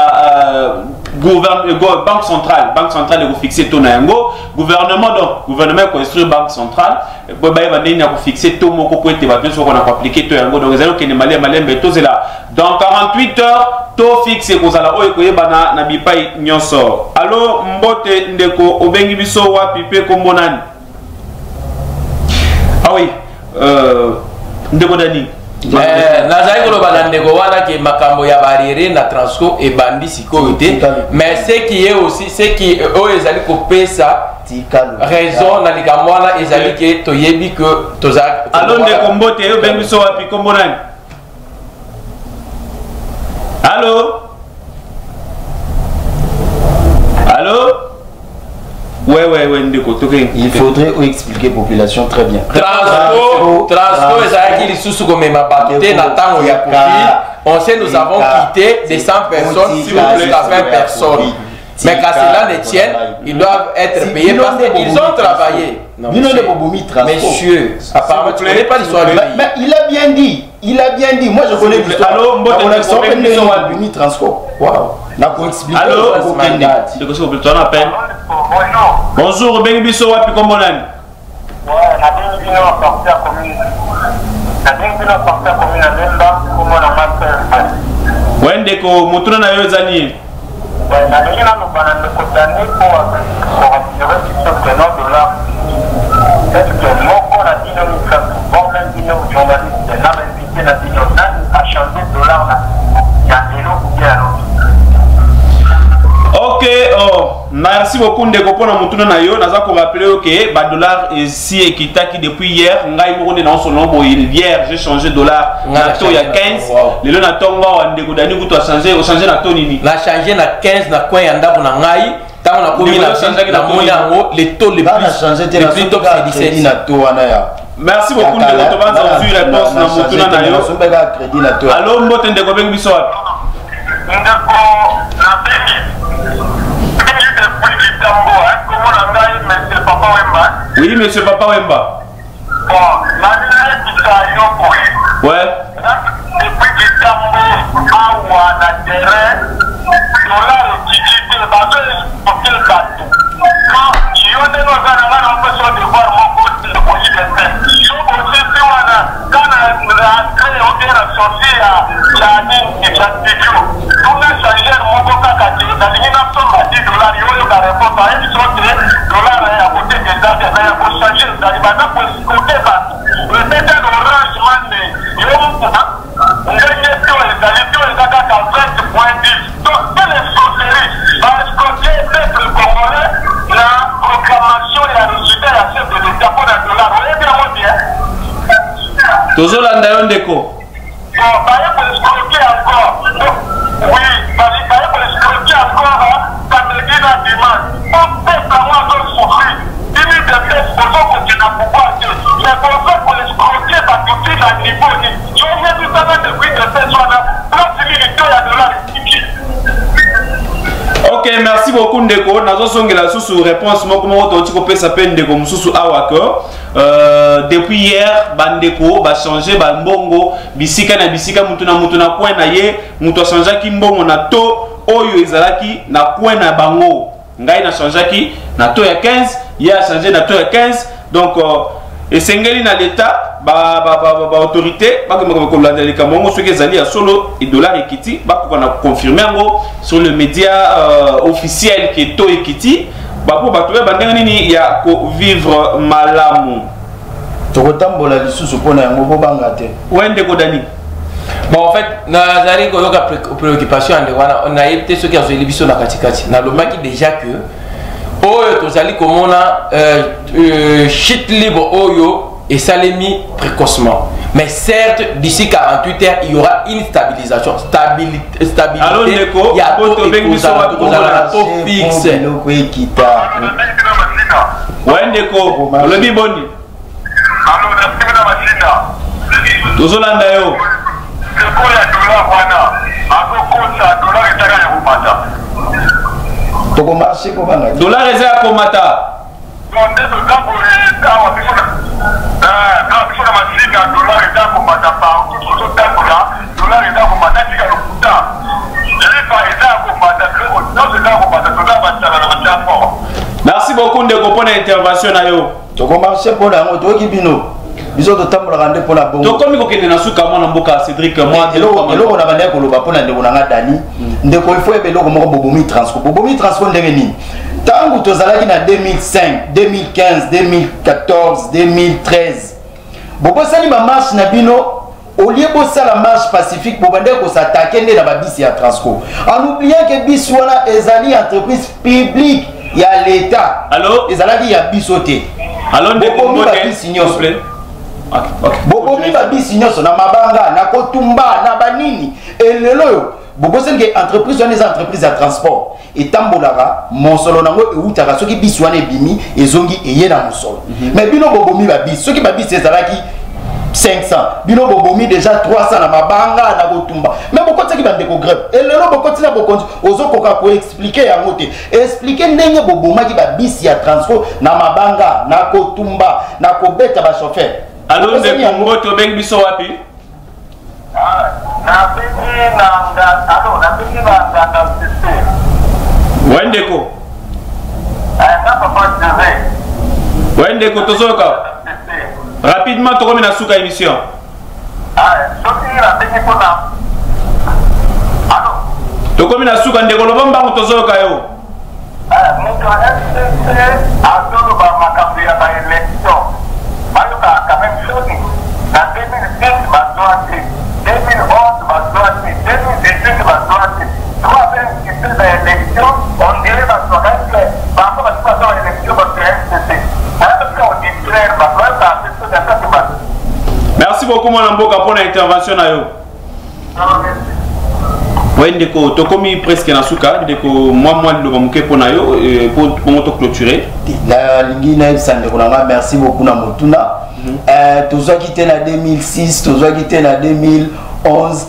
banque centrale ko fixer to na yango gouvernement ko instruire banque centrale bo ba ba ndeni ko fixer to moko ko ete ba biso ko na ko appliquer to yango donc ezali ke malembe to zela dans 48 heures to fixe ko zala oyo ko yebana na bipai nyonso allo mbote ndeko obengi biso wapi pe kombonani ah oui ndeko dani nazali koloba ndeko wana ke makambo ya barrière na Transco et bandi sikoyo te mais ce qui est aussi ce qui oyo ezali ko pesa raison na likambo wana ezali ke toyebi que toza allo ndeko mbote obengi biso wapi kombonani allô allô ouais ndeko toke il faudrait expliquer population très bien Transco ezalaki lisusu komema bato te na ntango ya Covid on sait nous avons quitté des 100 personnes jusqu'à 20 personnes mais qu'à cela ne tienne ils doivent être payés parce qu'ils ont travaillé. Messieurs, apparemment tu connais pas l'histoire du pays. Mais il a bien dit moi je connais l'histoire. Allô mbote Bumi Transco. Waouh. Na ko expliquer. Allô ndeko so plutôt na peine. Bonjour bengi biso wapi kombonani ouais na bengi bino sortir commune na bengi bino sortir commune na Lemba comme on a marqué ouais ndeko mutuna na yo ezali Ok, merci beaucoup Ndeko pour nous nayo. Naza ko rappeler que ba dollar ici et qui depuis hier, ngai mo na son nombre hier, j'ai changé dollar na to ya 15. Le na tonga wa Ndeko dani ku to changer, o changer na to nini? Na changer na 15 na coin ya ndako na ngai. Tant na komi na moya ngo les taux les plus top c'est 17 na to wana ya. Merci beaucoup Ndeko to banza ozu réponse na mutuna nayo. Allô mbote Ndeko bengi biso. Ndeko na bengi. Oui, monsieur Papa Wemba. Ouais. Tozolanda yo Ndeko. Ok, merci beaucoup Ndeko. Nazo songela sous réponse moko moko to pesa peine Ndeko mususu awako. Depuis hier bandeko ba changer ba mbongo bisika na bisika mutuna point na ye muto changer ki mbongo na to oyo ezalaki na point na bango ngai na changer ki na to ya 15 ya changer na to ya 15 donc esengeli na l'état ba autorité ba ko landa le kamongo ce que ezali ya solo et dollar ekiti ba ko na confirmer ngo sur le média officiel que to ekiti bapo batobe bandenge nini ya ko vivre malamu tokotambola lisusu pona yango bobanga te wende ko dani. Bon en fait nazali ko yoka préoccupation ande wana on a été ce qui a zeli biso na katikati na lomaki déjà que oyo tozali komona shit libre oyo et salemi précocement. Mais certes, d'ici 48 heures, il y aura une stabilisation. Stabilité. Alors, Ndeko, il y a tout fixe. Ouais, Ndeko, le biboni. Tozolanda yo. Dollar eza ya komata. Merci beaucoup Ndeko pour l'intervention na yo. Toko marché pour la moto qui bino. Biso to tambola rande pour la bongo. To komi ko kende na suka mwana mboka Cédric moi eloko na bande ko loba pona Ndeko na Dani. Ndeko il faut ebeloko moko bobomi transfo. Bobomi transfo ndenge nini? Tango tozalaki na 2005, 2015, 2014, 2013. Boko sali ma marche na bino au lieu de la marche pacifique pour s'attaquer à la bisi à Transco. En oubliant que bis wana ezali entreprise publique, il y a l'État. Allô? Ezali il y a bisoté. Allô, Ndeko s'il vous plaît. Bokomi babisi nyonso na mabanga na kotumba na banini et lelo boko senge entreprise wana les entreprises à transport et tambolara monsolo nango eutaka soki biso wana ebimi ezongi eye na monsolo mais bino bobomi babisi soki babisi ezalaki 500 bino bobomi déjà 300 na mabanga na kotumba mais boko tsaki bandeko grève et lelo boko tsila boko ozokoka ko expliquer yango te expliquer ndenge bobomaki babisi ya transport na mabanga na kotumba na kobeta ba chauffeur. Allô, Ndeko Mboto bengi biso wapi? Na bengi na sisi. Wendeko. Na papa José. Wendeko tozoka. Rapidement tokomi na suka émission. Soki na bengi pona. Allô. tokomi na suka ndeko loba mbango tozoyoka yo. Moto ya FCC azoloba makambo ya baélection bayoka quand même chose na 2010 bazoate 2011 bazoate 2018 bazoate trois vingt baélection on dirait bazoate bango bazoa élection bazo FCC ayaka on distraire bazoata apeso ya kati bato. Merci beaucoup mwana mboka pour l'intervention na yo. Oui, ndeko tokomi presque na suka ndeko moi le bamuke pona yo pour to clôturer. La lingi na ndeko na merci beaucoup na motuna. Tozwa quitté na 2006, tozwa quitté na 2011.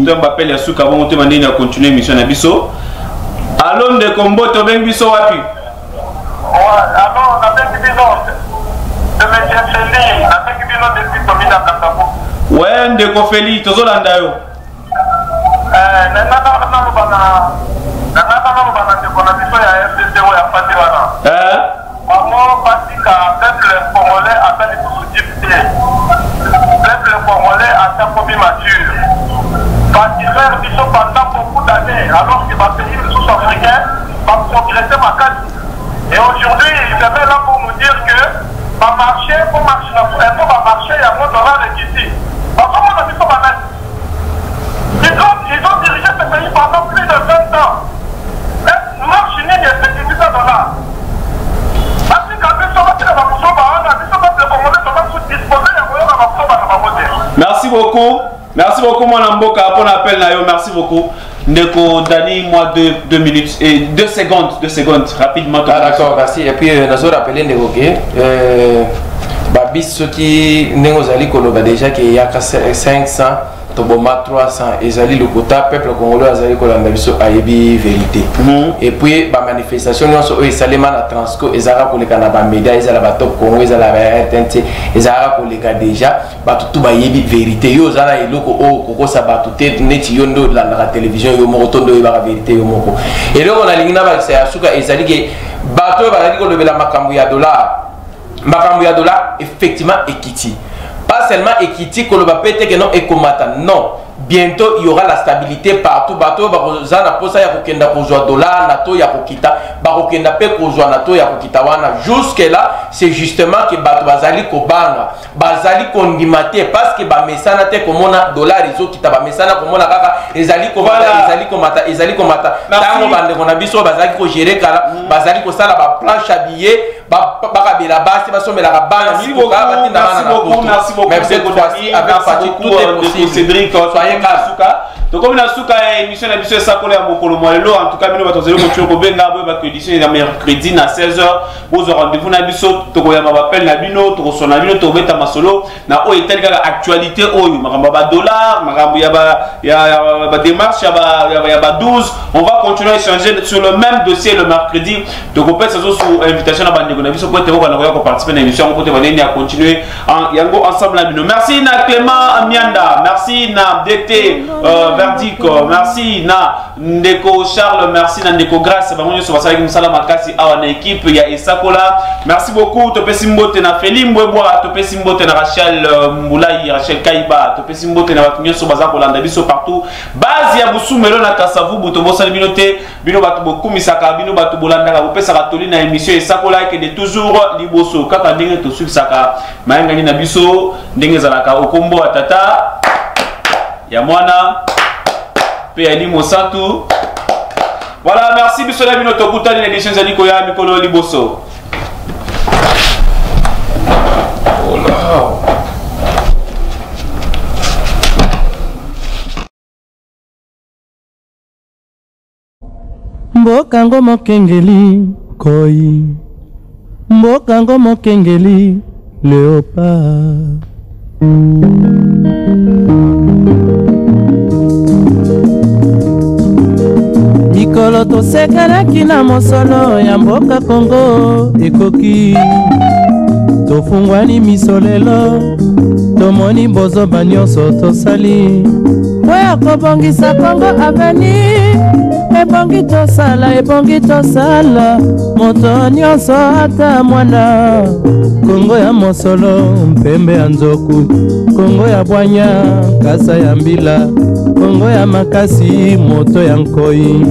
To mbapel ya suka bon te mandeni a continuer mission na biso. Allô ndeko mboto beng biso wapi? Alors on a fait biso de monsieur Feli, on a fait biso depuis Tomina Katabo. Ouais ndeko Feli tozolanda yo. Alors que ma pays sous-africain va progresser ma case. Et aujourd'hui, il est là pour nous dire que ma marché, pour marcher, il y a moins $, ici. Ils ont dirigé ce pays pendant plus de 20 ans. Marche unique et $50 000. Merci beaucoup. Merci beaucoup mon amboka pour l'appel na yo. Merci beaucoup. Ndeko Dani moi 2 minutes et 2 secondes rapidement. Ah d'accord, merci. Et puis nous avons rappelé Ndeko babis ceux qui n'engozali koloba déjà qu'il y a 500 Toboma 300 ezali le quota peuple congolais azali kolanda biso ayebi vérité. Et puis ba manifestation nyonso o esalema na Transco ezala koleka na ba média ezala ba top Congo ezala ba RTNC ezala koleka déjà ba tout ba yebi vérité yo zala eloko o koko sa ba tout neti yo ndo la télévision yo moko tondo ba vérité yo moko. Et donc on a lingina ba sa suka ezali ke bato ba zali kolobela makambo ya dollar effectivement ekiti. Pas seulement équité que le bapete que non ekomata non bientôt il y aura la stabilité partout bateau bazana posa ya kokenda kozwa dollar nato ya kokita bakokenda pe kozwa nato ya kokita wana jusque là c'est justement que bato bazali kobanga bazali kondimate parce que ba mesana te komona dollar izo kita ba mesana komona kaka ezali komata tango bande kona biso bazali ko gérer kala bazali ko sala ba planche habillée baka bela basi basomela ka bana merci beaucoup avec tout est possible Cédric Suka donc na suka émission na biso sakola ya mokolo mwalelo en tout cas bino bato zelo ko benga bo ba édition ya mercredi na 16h vous aurez rendez-vous na biso to ko ya mabapel na bino to ko sona bino to beta masolo na o etel kaka actualité oyo makamba ba dollar makambo ya ba démarche ya ba 12 on va continuer à échanger sur le même dossier le mercredi to ko pesa zo sous invitation na bande ko na biso ko te ko na ko participer na émission ko te baneni à continuer yango ensemble na bino merci na Clément Amianda merci na DT Verdict, merci na Ndeko Charles, merci na Ndeko Grâce, bangonyo so basala ki musala makasi awa na équipe ya Esakola. Merci beaucoup to pesi mbote na Feli Mbwebwa, to pesi mbote na Rachel Mbulai, Rachel Kaiba, to pesi mbote na batunyo so baza kolanda biso partout. Base ya Busumelo na Kasavu buto bosala binote, bino batu bokumisaka, bino batu bolanda ka bopesa katoli na émission Esakola ke de toujours liboso kaka ndenge to subsaka. Mayangani na biso ndenge zalaka okombo atata ya mwana Péani Mosatu. Voilà, merci Bissola Bino Tokuta de l'édition Zaniko ya Mikolo Liboso. Oh là. Mbokango mokengeli koi. Mbokango mokengeli léopard. Mikolo tosekanaki na mosolo ya mboka Kongo ekoki tofungwani misolelo tomoni bozoba nyonso tosali oya kobongisa Kongo aveni ebongi tosala moto nyonso ata mwana Kongo ya mosolo mpembe ya nzoku, Kongo ya bwanya kasa ya mbila, Kongo ya makasi moto ya nkoi.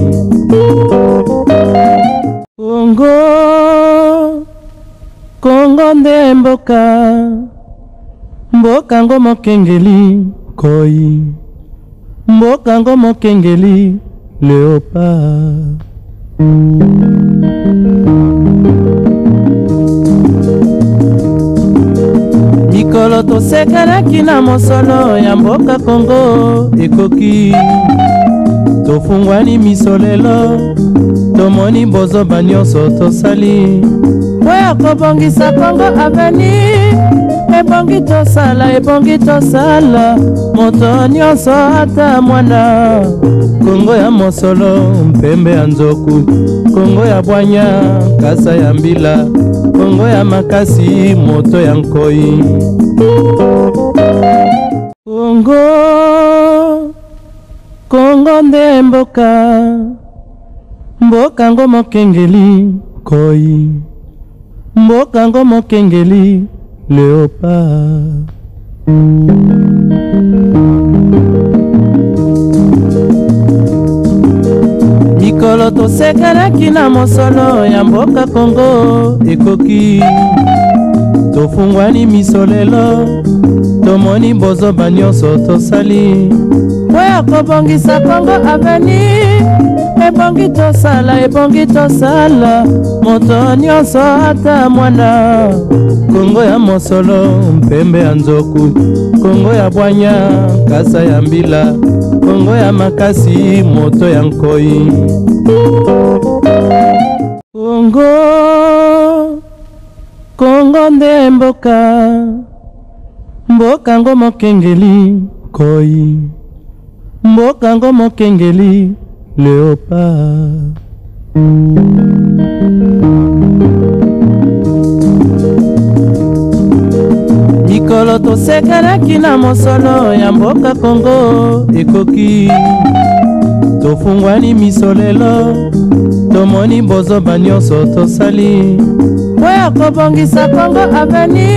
Kongo nde mboka, mboka ngo mokengeli koi, mboka ngo mokengeli Léopard. Mikolo tosekanaki na mosolo ya mboka Kongo ekoki, tofungwani miso lelo, tomoni bozoba nyonso tosali po ya kobongisa Kongo aveni. Ebongi tosala moto nyonso ata mwana. Kongo ya mosolo mpembe ya nzoku, Kongo ya bwanya kasa ya mbila, Kongo ya makasi moto ya nkoi. Kongo nde mboka, mboka ngo mokengeli koi, mboka ngo mokengeli Léopard. Mikolo tosekanaki na mosolo ya mboka Kongo ekoki, tofungwani miso lelo, tomoni bozoba nyonso tosali po ya kobongisa Kongo aveni. Ebongi tosala moto nyonso ata mwana. Kongo ya mosolo mpembe ya nzoku, Kongo ya bwanya kasa ya mbila, Kongo ya makasi moto ya nkoi. Kongo nde mboka, mboka ngo mokengeli koi, mboka ngo mokengeli Léopard. Mikolo tosekanaki na mosolo ya mboka Kongo ekoki, tofungwani miso lelo, tomoni bozoba nyonso tosali po ya kobongisa Kongo aveni.